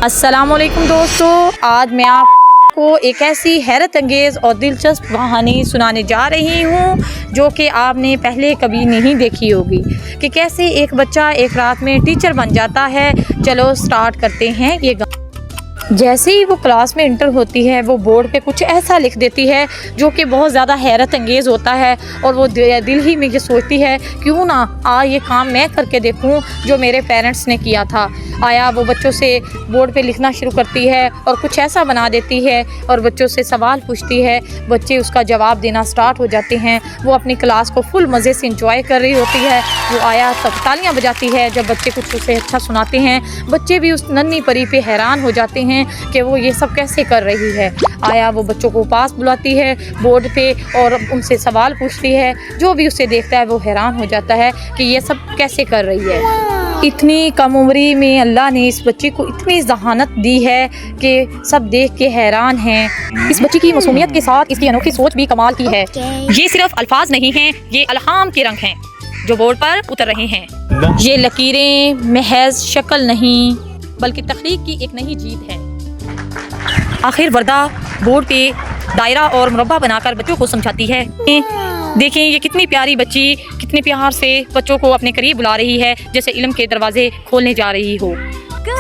अस्सलाम वालेकुम दोस्तों, आज मैं आपको एक ऐसी हैरत अंगेज़ और दिलचस्प कहानी सुनाने जा रही हूँ जो कि आपने पहले कभी नहीं देखी होगी कि कैसे एक बच्चा एक रात में टीचर बन जाता है। चलो स्टार्ट करते हैं। ये जैसे ही वो क्लास में इंटर होती है वो बोर्ड पे कुछ ऐसा लिख देती है जो कि बहुत ज़्यादा हैरत अंगेज़ होता है और वो दिल ही में ये सोचती है क्यों ना ये काम मैं करके देखूं जो मेरे पेरेंट्स ने किया था। आया वो बच्चों से बोर्ड पे लिखना शुरू करती है और कुछ ऐसा बना देती है और बच्चों से सवाल पूछती है। बच्चे उसका जवाब देना स्टार्ट हो जाते हैं। वो अपनी क्लास को फुल मज़े से इंजॉय कर रही होती है। वो आया तब तालियां बजाती है जब बच्चे कुछ उसे अच्छा सुनाते हैं। बच्चे भी उस नन्ही परी पे हैरान हो जाते हैं कि वो ये सब कैसे कर रही है। आया वो बच्चों को पास बुलाती है बोर्ड पे और उनसे सवाल पूछती है। जो भी उसे देखता है वो हैरान हो जाता है कि ये सब कैसे कर रही है। इतनी कम उम्री में अल्लाह ने इस बच्ची को इतनी ज़हानत दी है कि सब देख के हैरान हैं। इस बच्ची की मासूमियत के साथ इसकी अनोखी सोच भी कमाल की है। ये सिर्फ अल्फाज नहीं हैं, ये अल्हाम के रंग हैं जो बोर्ड पर उतर रहे हैं। ये लकीरें महज शक्ल नहीं बल्कि तख्लीक की एक नई जीत है। आखिर वर्दा बोर्ड पे दायरा और मुरब्बा बनाकर बच्चों को समझाती है। देखें ये कितनी प्यारी बच्ची कितने प्यार से बच्चों को अपने करीब बुला रही है, जैसे इल्म के दरवाजे खोलने जा रही हो।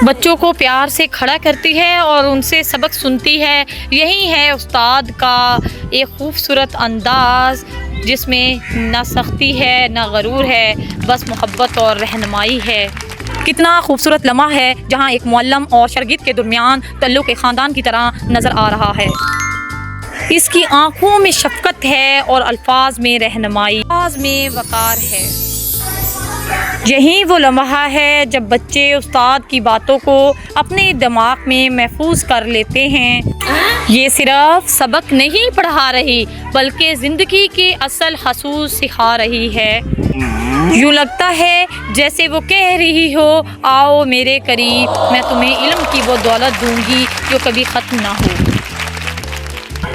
बच्चों को प्यार से खड़ा करती है और उनसे सबक सुनती है। यही है उस्ताद का एक खूबसूरत अंदाज जिसमें ना सख्ती है ना गरूर है, बस मोहब्बत और रहनुमाई है। कितना खूबसूरत लम्हा है जहाँ एक मुअल्लम और शागिर्द के दरमियान तल्लुक़ एक ख़ानदान की तरह नज़र आ रहा है। इसकी आँखों में शफ़क़त है और अल्फाज में रहनुमाई, अल्फाज में वक़ार है। यही वो लम्हा है जब बच्चे उस्ताद की बातों को अपने दिमाग में महफूज कर लेते हैं। ये सिर्फ सबक नहीं पढ़ा रही बल्कि ज़िंदगी के असल हसूल सिखा रही है। यूँ लगता है जैसे वो कह रही हो, आओ मेरे करीब, मैं तुम्हें इल्म की वो दौलत दूंगी जो कभी ख़त्म ना हो।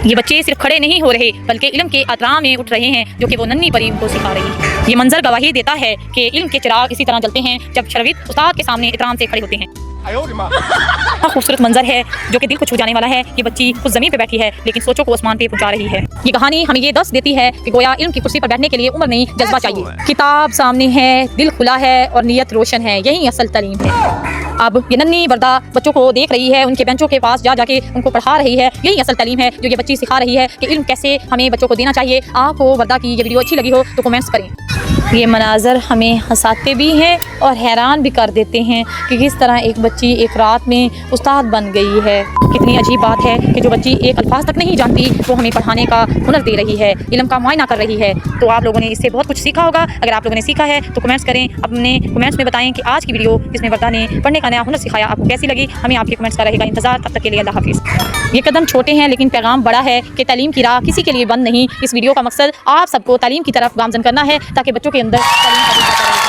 ये बच्चे सिर्फ खड़े नहीं हो रहे बल्कि इल्म के अतरा में उठ रहे हैं जो कि वो नन्ही परी को सिखा रही है। ये मंजर गवाही देता है कि इल्म के चिराग इसी तरह जलते हैं जब शागिर्द उस्ताद के सामने इतराम से खड़े होते हैं। खूबसूरत मंजर है जो कि दिल को छू जाने वाला है। ये बच्ची खुद ज़मीन पे बैठी है लेकिन सोचों को आसमान पे पहुंचा रही है। ये कहानी हमें ये दर्स देती है कि गोया इल्म की कुर्सी पर बैठने के लिए उम्र नहीं जज्बा चाहिए। किताब सामने है, दिल खुला है और नीयत रोशन है, यही असल तालीम है। अब ये नन्ही वर्दा बच्चों को देख रही है, उनके बेंचों के पास जा जाके उनको पढ़ा रही है। यही असल तालीम है जो ये बच्ची सिखा रही है कि इल्म कैसे हमें बच्चों को देना चाहिए। आपको वर्दा की ये वीडियो अच्छी लगी हो तो कमेंट्स करें। ये मनाजर हमें हंसाते भी हैं और हैरान भी कर देते हैं कि किस तरह एक बच्ची एक रात में उस्ताद बन गई है। कितनी अजीब बात है कि जो बच्ची एक अल्फाज तक नहीं जानती वो हमें पढ़ाने का हुनर दे रही है, इल्म का मुआयना कर रही है। तो आप लोगों ने इससे बहुत कुछ सीखा होगा। अगर आप लोगों ने सीखा है तो कमेंट्स करें, अपने कमेंट्स में बताएं कि आज की वीडियो जिसमें वर्दा ने पढ़ने का नया हुनर सिखाया आपको कैसी लगी। हमें आपके कमेंट्स का रहेगा इंतजार। तब तक के लिए अल्लाह हाफिज़। ये कदम छोटे हैं लेकिन पैगाम बड़ा है कि तालीम की राह किसी के लिए बंद नहीं। इस वीडियो का मकसद आप सबको तालीम की तरफ गामजन करना है ताकि बच्चों के अंदर तालीम का